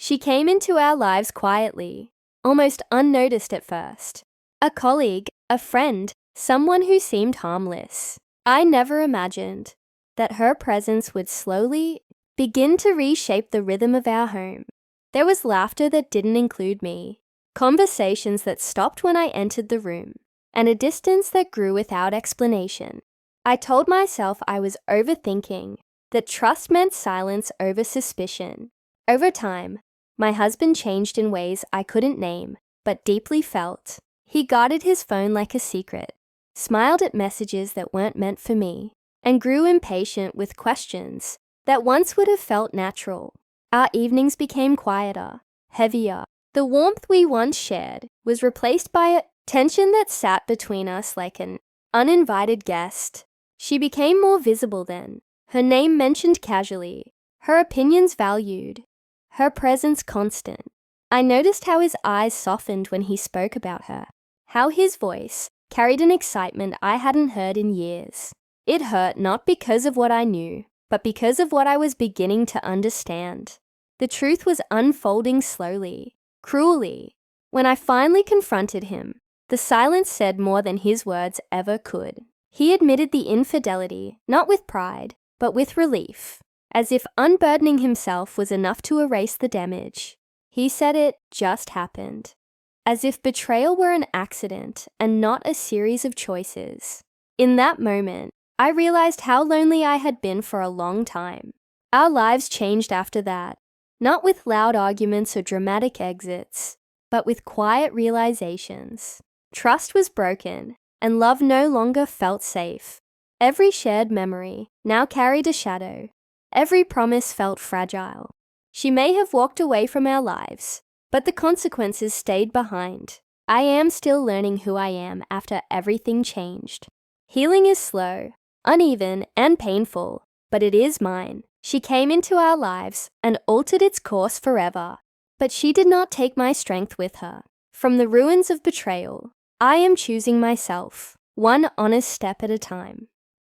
She came into our lives quietly, almost unnoticed at first. A colleague, a friend, someone who seemed harmless. I never imagined that her presence would slowly begin to reshape the rhythm of our home. There was laughter that didn't include me, conversations that stopped when I entered the room, and a distance that grew without explanation. I told myself I was overthinking, that trust meant silence over suspicion. Over time, my husband changed in ways I couldn't name, but deeply felt. He guarded his phone like a secret, smiled at messages that weren't meant for me, and grew impatient with questions that once would have felt natural. Our evenings became quieter, heavier. The warmth we once shared was replaced by a tension that sat between us like an uninvited guest. She became more visible then, her name mentioned casually, her opinions valued, her presence constant. I noticed how his eyes softened when he spoke about her, how his voice carried an excitement I hadn't heard in years. It hurt not because of what I knew, but because of what I was beginning to understand. The truth was unfolding slowly, cruelly. When I finally confronted him, the silence said more than his words ever could. He admitted the infidelity, not with pride, but with relief, as if unburdening himself was enough to erase the damage. He said it just happened, as if betrayal were an accident and not a series of choices. In that moment, I realized how lonely I had been for a long time. Our lives changed after that, not with loud arguments or dramatic exits, but with quiet realizations. Trust was broken, and love no longer felt safe. Every shared memory now carried a shadow. Every promise felt fragile. She may have walked away from our lives, but the consequences stayed behind. I am still learning who I am after everything changed. Healing is slow, uneven, and painful, but it is mine. She came into our lives and altered its course forever, but she did not take my strength with her. From the ruins of betrayal, I am choosing myself, one honest step at a time.